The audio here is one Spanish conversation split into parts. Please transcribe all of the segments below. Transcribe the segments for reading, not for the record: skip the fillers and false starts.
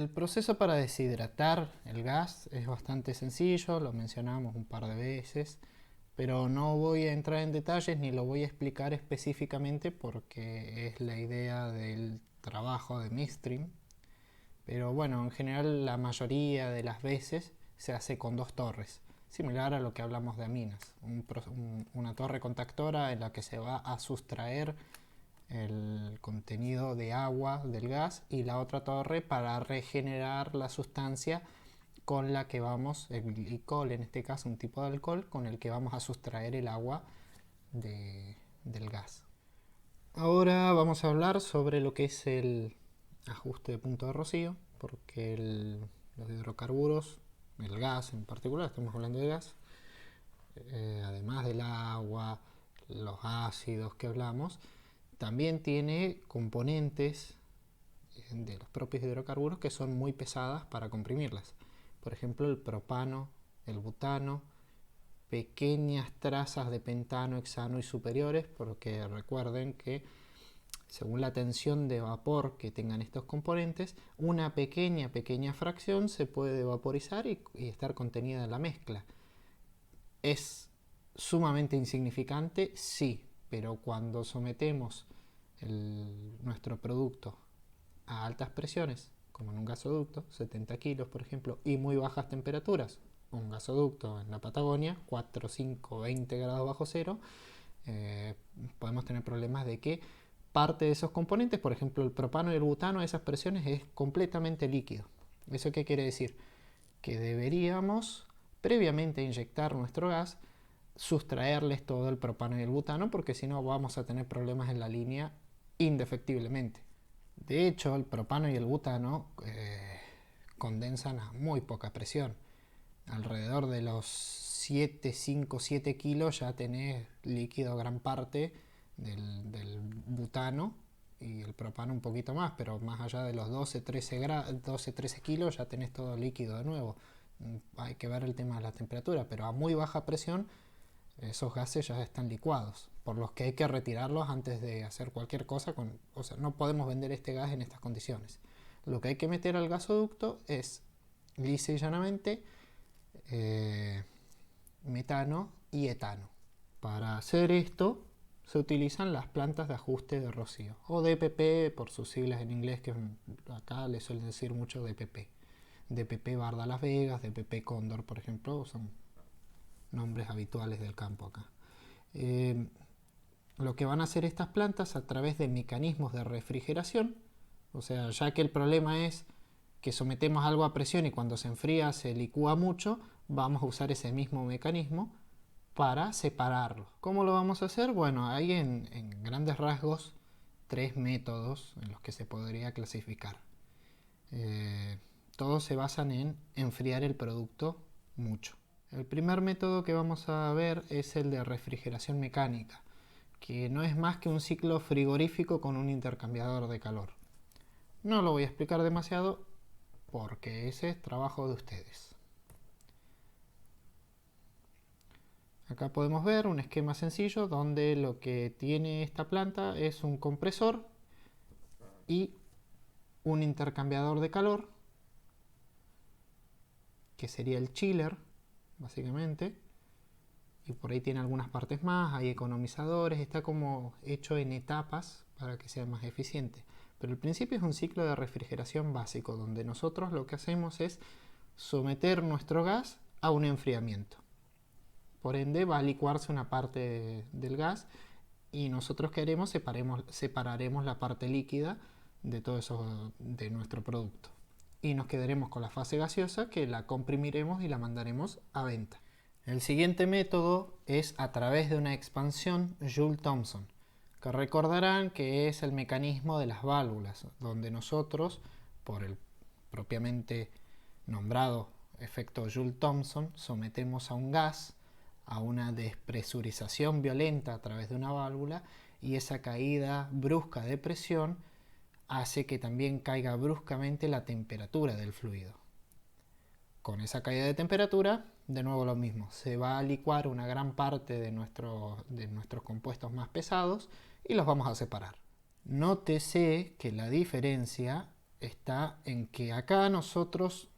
El proceso para deshidratar el gas es bastante sencillo, lo mencionamos un par de veces, pero no voy a entrar en detalles ni lo voy a explicar específicamente porque es la idea del trabajo de Midstream. Pero bueno, en general la mayoría de las veces se hace con dos torres, similar a lo que hablamos de aminas. Una torre contactora en la que se va a sustraer el contenido de agua del gas y la otra torre para regenerar la sustancia con la que vamos, el glicol en este caso, un tipo de alcohol con el que vamos a sustraer el agua del gas. Ahora vamos a hablar sobre lo que es el ajuste de punto de rocío, porque los hidrocarburos, el gas en particular, estamos hablando de gas, además del agua, los ácidos que hablamos, también tiene componentes de los propios hidrocarburos que son muy pesadas para comprimirlas. Por ejemplo, el propano, el butano, pequeñas trazas de pentano, hexano y superiores, porque recuerden que según la tensión de vapor que tengan estos componentes, una pequeña fracción se puede vaporizar y estar contenida en la mezcla. ¿Es sumamente insignificante? Sí, pero cuando sometemos nuestro producto a altas presiones, como en un gasoducto, 70 kilos por ejemplo, y muy bajas temperaturas, un gasoducto en la Patagonia, 4, 5, 20 grados bajo cero, podemos tener problemas de que parte de esos componentes, por ejemplo el propano y el butano, a esas presiones es completamente líquido. ¿Eso qué quiere decir? Que deberíamos previamente inyectar nuestro gas, sustraerles todo el propano y el butano, porque si no vamos a tener problemas en la línea indefectiblemente. De hecho, el propano y el butano condensan a muy poca presión. Alrededor de los 7, 5, 7 kilos ya tenés líquido gran parte del butano y el propano un poquito más, pero más allá de los 12, 13 kilos ya tenés todo líquido de nuevo. Hay que ver el tema de la temperatura, pero a muy baja presión esos gases ya están licuados, por los que hay que retirarlos antes de hacer cualquier cosa. O sea, no podemos vender este gas en estas condiciones. Lo que hay que meter al gasoducto es, lisa y llanamente, metano y etano. Para hacer esto se utilizan las plantas de ajuste de rocío, o DPP por sus siglas en inglés, que acá le suelen decir mucho DPP. DPP Barda Las Vegas, DPP Cóndor, por ejemplo, son nombres habituales del campo acá. Lo que van a hacer estas plantas a través de mecanismos de refrigeración, o sea, ya que el problema es que sometemos algo a presión y cuando se enfría se licúa mucho, vamos a usar ese mismo mecanismo para separarlo. ¿Cómo lo vamos a hacer? Bueno, hay en grandes rasgos tres métodos en los que se podría clasificar. Todos se basan en enfriar el producto mucho. El primer método que vamos a ver es el de refrigeración mecánica, que no es más que un ciclo frigorífico con un intercambiador de calor. No lo voy a explicar demasiado porque ese es trabajo de ustedes. Acá podemos ver un esquema sencillo donde lo que tiene esta planta es un compresor y un intercambiador de calor, que sería el chiller, básicamente. Y por ahí tiene algunas partes más, hay economizadores, está como hecho en etapas para que sea más eficiente. Pero el principio es un ciclo de refrigeración básico, donde nosotros lo que hacemos es someter nuestro gas a un enfriamiento. Por ende va a licuarse una parte del gas y nosotros ¿qué haremos? Separaremos la parte líquida de todo eso, de nuestro producto. Y nos quedaremos con la fase gaseosa, que la comprimiremos y la mandaremos a venta. El siguiente método es a través de una expansión Joule-Thomson, que recordarán que es el mecanismo de las válvulas, donde nosotros, por el propiamente nombrado efecto Joule-Thomson, sometemos a un gas a una despresurización violenta a través de una válvula, y esa caída brusca de presión hace que también caiga bruscamente la temperatura del fluido. Con esa caída de temperatura, de nuevo lo mismo, se va a licuar una gran parte de nuestros compuestos más pesados y los vamos a separar. Nótese que la diferencia está en que acá nosotros,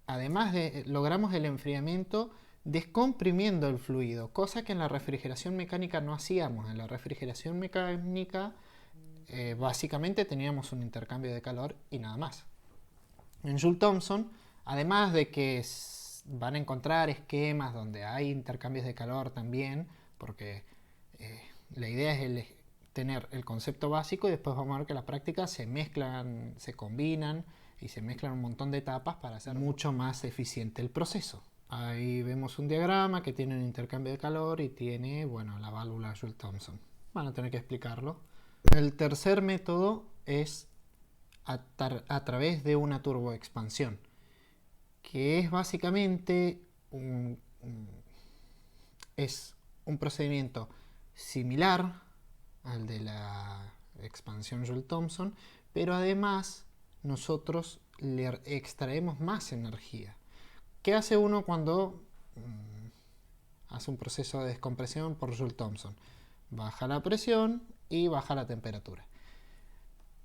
además de logramos el enfriamiento descomprimiendo el fluido, cosa que en la refrigeración mecánica no hacíamos. En la refrigeración mecánica básicamente teníamos un intercambio de calor y nada más. En Joule Thomson, además de que van a encontrar esquemas donde hay intercambios de calor también, porque la idea es tener el concepto básico y después vamos a ver que las prácticas se mezclan, se combinan y se mezclan un montón de etapas para hacer mucho más eficiente el proceso. Ahí vemos un diagrama que tiene un intercambio de calor y tiene, bueno, la válvula Joule Thomson. Van a tener que explicarlo. El tercer método es a través de una turboexpansión, que es básicamente es un procedimiento similar al de la expansión Joule Thomson, pero además nosotros le extraemos más energía. ¿Qué hace uno cuando hace un proceso de descompresión por Joule Thomson? Baja la presión y baja la temperatura.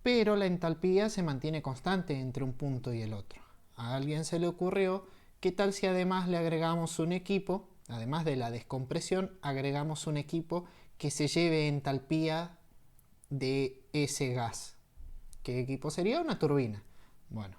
Pero la entalpía se mantiene constante entre un punto y el otro. A alguien se le ocurrió, ¿qué tal si además le agregamos un equipo, además de la descompresión, agregamos un equipo que se lleve entalpía de ese gas? ¿Qué equipo sería? Una turbina. Bueno,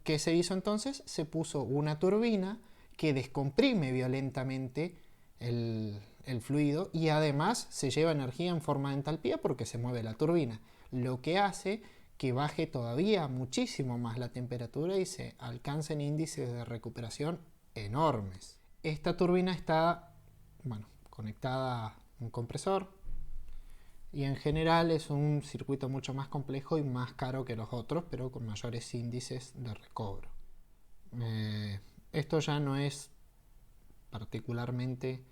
¿qué se hizo entonces? Se puso una turbina que descomprime violentamente el fluido y además se lleva energía en forma de entalpía porque se mueve la turbina, lo que hace que baje todavía muchísimo más la temperatura y se alcancen índices de recuperación enormes. Esta turbina está, bueno, conectada a un compresor y en general es un circuito mucho más complejo y más caro que los otros, pero con mayores índices de recobro. Esto ya no es particularmente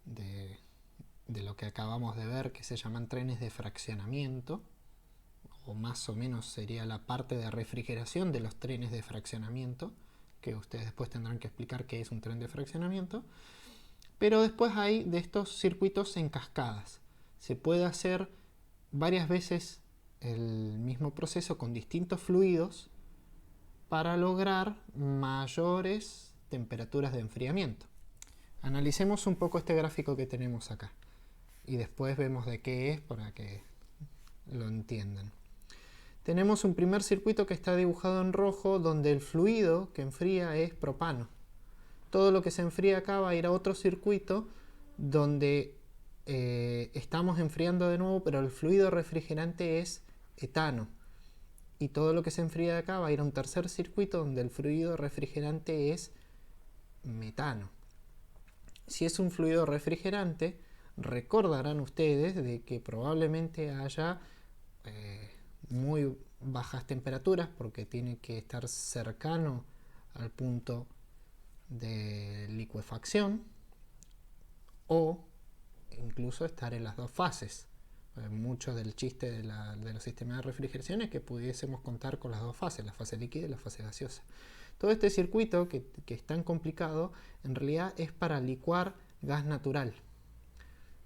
de lo que acabamos de ver, que se llaman trenes de fraccionamiento, o más o menos sería la parte de refrigeración de los trenes de fraccionamiento, que ustedes después tendrán que explicar qué es un tren de fraccionamiento. Pero después hay de estos circuitos en cascadas. Se puede hacer varias veces el mismo proceso con distintos fluidos para lograr mayores temperaturas de enfriamiento. Analicemos un poco este gráfico que tenemos acá y después vemos de qué es para que lo entiendan. Tenemos un primer circuito que está dibujado en rojo donde el fluido que enfría es propano. Todo lo que se enfría acá va a ir a otro circuito donde estamos enfriando de nuevo, pero el fluido refrigerante es etano. Y todo lo que se enfría de acá va a ir a un tercer circuito donde el fluido refrigerante es metano. Si es un fluido refrigerante, recordarán ustedes de que probablemente haya muy bajas temperaturas porque tiene que estar cercano al punto de licuefacción o incluso estar en las dos fases. Mucho del chiste de los sistemas de refrigeración es que pudiésemos contar con las dos fases, la fase líquida y la fase gaseosa. Todo este circuito que es tan complicado en realidad es para licuar gas natural.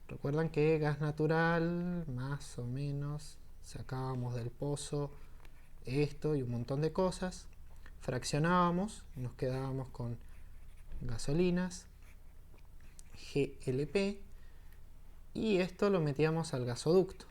Recuerdan que gas natural más o menos sacábamos del pozo esto y un montón de cosas, fraccionábamos y nos quedábamos con gasolinas, GLP, y esto lo metíamos al gasoducto.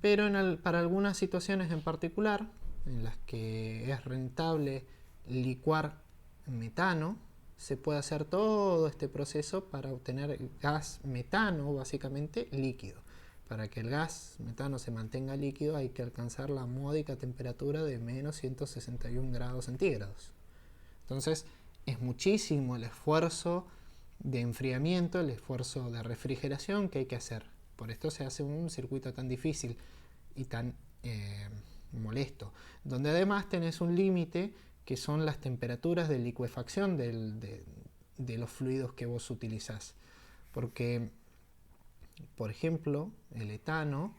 Pero para algunas situaciones en particular, en las que es rentable licuar metano, se puede hacer todo este proceso para obtener gas metano, básicamente líquido. Para que el gas metano se mantenga líquido hay que alcanzar la módica temperatura de menos 161 grados centígrados. Entonces es muchísimo el esfuerzo de enfriamiento, el esfuerzo de refrigeración que hay que hacer. Por esto se hace un circuito tan difícil y tan molesto, donde además tenés un límite que son las temperaturas de licuefacción de los fluidos que vos utilizás. Porque, por ejemplo, el etano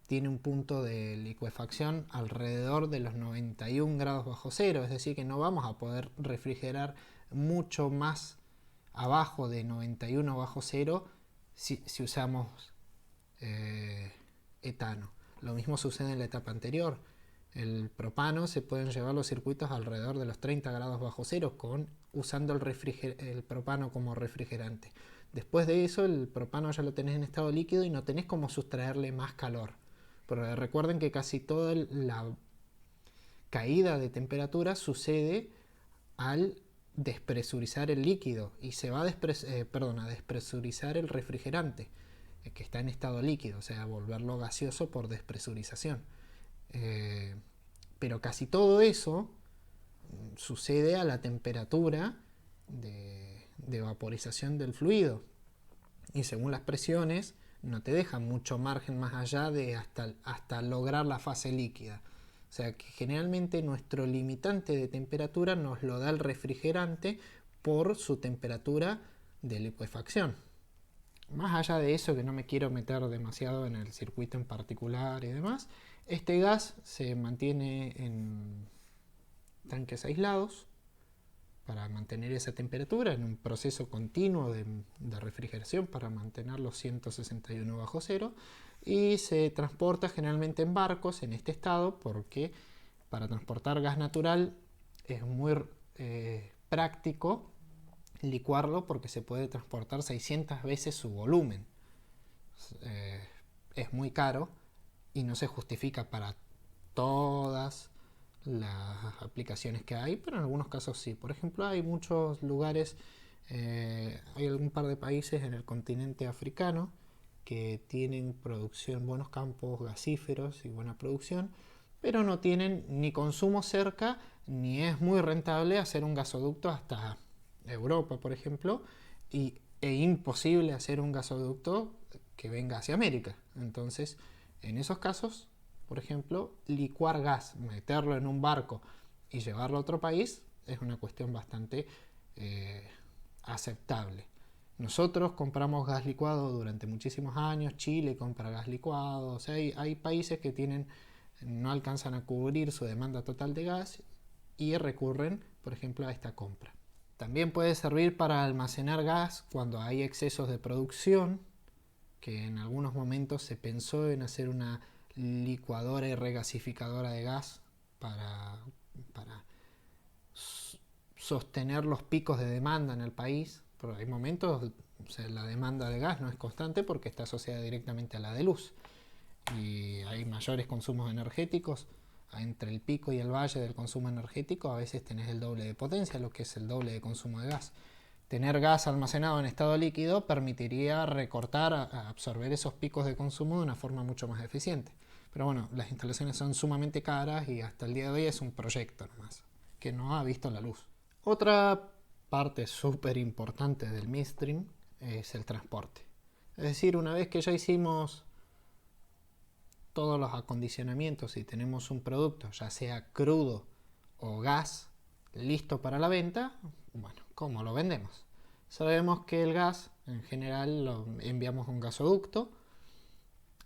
tiene un punto de licuefacción alrededor de los 91 grados bajo cero, es decir que no vamos a poder refrigerar mucho más abajo de 91 bajo cero si usamos etano. Lo mismo sucede en la etapa anterior. El propano se pueden llevar los circuitos alrededor de los 30 grados bajo cero usando el propano como refrigerante. Después de eso, el propano ya lo tenés en estado líquido y no tenés como sustraerle más calor. Pero recuerden que casi toda la caída de temperatura sucede al despresurizar el líquido y se va a despresurizar el refrigerante que está en estado líquido, o sea, volverlo gaseoso por despresurización. Pero casi todo eso sucede a la temperatura de vaporización del fluido, y según las presiones no te deja mucho margen más allá de hasta lograr la fase líquida. O sea que generalmente nuestro limitante de temperatura nos lo da el refrigerante por su temperatura de licuefacción. Más allá de eso, que no me quiero meter demasiado en el circuito en particular y demás, este gas se mantiene en tanques aislados para mantener esa temperatura en un proceso continuo de refrigeración para mantener los 161 bajo cero, y se transporta generalmente en barcos en este estado porque para transportar gas natural es muy práctico licuarlo porque se puede transportar 600 veces su volumen. Es muy caro y no se justifica para todas las aplicaciones que hay, pero en algunos casos sí. Por ejemplo, hay muchos lugares, hay algún par de países en el continente africano que tienen producción, buenos campos gasíferos y buena producción, pero no tienen ni consumo cerca, ni es muy rentable hacer un gasoducto hasta Europa, por ejemplo, e imposible hacer un gasoducto que venga hacia América. Entonces, en esos casos, por ejemplo, licuar gas, meterlo en un barco y llevarlo a otro país es una cuestión bastante aceptable. Nosotros compramos gas licuado durante muchísimos años, Chile compra gas licuado, o sea, hay países que no alcanzan a cubrir su demanda total de gas y recurren, por ejemplo, a esta compra. También puede servir para almacenar gas cuando hay excesos de producción, que en algunos momentos se pensó en hacer una licuadora y regasificadora de gas para sostener los picos de demanda en el país. Pero hay momentos, o sea, la demanda de gas no es constante porque está asociada directamente a la de luz y hay mayores consumos energéticos. Entre el pico y el valle del consumo energético a veces tenés el doble de potencia, lo que es el doble de consumo de gas. Tener gas almacenado en estado líquido permitiría recortar, absorber esos picos de consumo de una forma mucho más eficiente. Pero bueno, las instalaciones son sumamente caras y hasta el día de hoy es un proyecto nomás, que no ha visto la luz. Otra parte súper importante del midstream es el transporte. Es decir, una vez que ya hicimos todos los acondicionamientos y tenemos un producto, ya sea crudo o gas, listo para la venta, bueno, ¿cómo lo vendemos? Sabemos que el gas en general lo enviamos a un gasoducto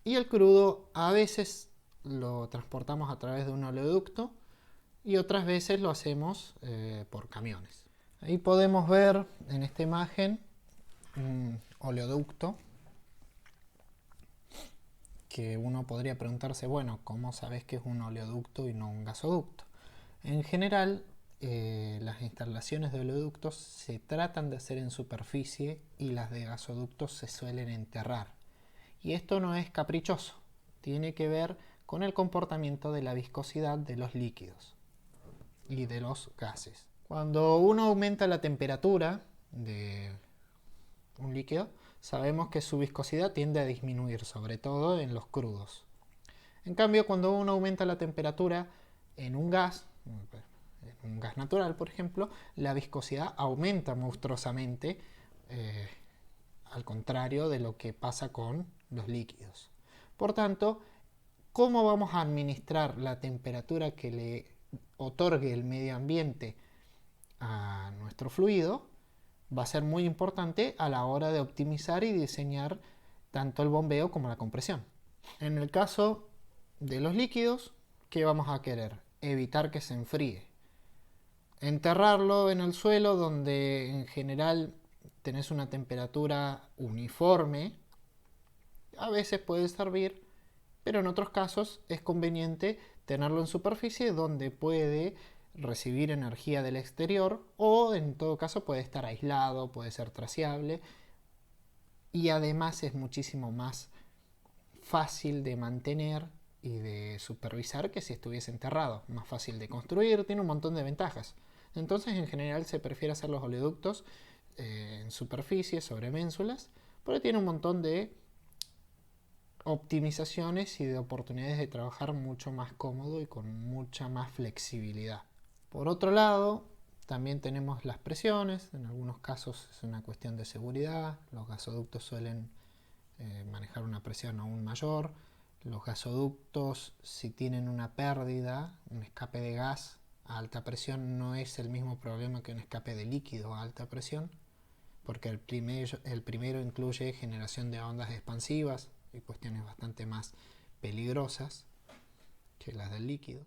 y el crudo a veces lo transportamos a través de un oleoducto y otras veces lo hacemos por camiones. Ahí podemos ver en esta imagen un oleoducto que uno podría preguntarse, bueno, ¿cómo sabes que es un oleoducto y no un gasoducto? En general, las instalaciones de oleoductos se tratan de hacer en superficie y las de gasoductos se suelen enterrar. Y esto no es caprichoso, tiene que ver con el comportamiento de la viscosidad de los líquidos y de los gases. Cuando uno aumenta la temperatura de un líquido, sabemos que su viscosidad tiende a disminuir, sobre todo en los crudos. En cambio, cuando uno aumenta la temperatura en un gas natural, por ejemplo, la viscosidad aumenta monstruosamente, al contrario de lo que pasa con los líquidos. Por tanto, ¿cómo vamos a administrar la temperatura que le otorgue el medio ambiente a nuestro fluido? Va a ser muy importante a la hora de optimizar y diseñar tanto el bombeo como la compresión. En el caso de los líquidos, ¿qué vamos a querer? Evitar que se enfríe. Enterrarlo en el suelo donde en general tenés una temperatura uniforme, a veces puede servir pero en otros casos es conveniente tenerlo en superficie donde puede recibir energía del exterior o en todo caso puede estar aislado, puede ser traseable y además es muchísimo más fácil de mantener y de supervisar que si estuviese enterrado, más fácil de construir, tiene un montón de ventajas. Entonces en general se prefiere hacer los oleoductos en superficie sobre ménsulas, pero tiene un montón de optimizaciones y de oportunidades de trabajar mucho más cómodo y con mucha más flexibilidad. Por otro lado, también tenemos las presiones, en algunos casos es una cuestión de seguridad, los gasoductos suelen manejar una presión aún mayor, los gasoductos si tienen una pérdida, un escape de gas a alta presión no es el mismo problema que un escape de líquido a alta presión, porque el primero incluye generación de ondas expansivas y cuestiones bastante más peligrosas que las del líquido.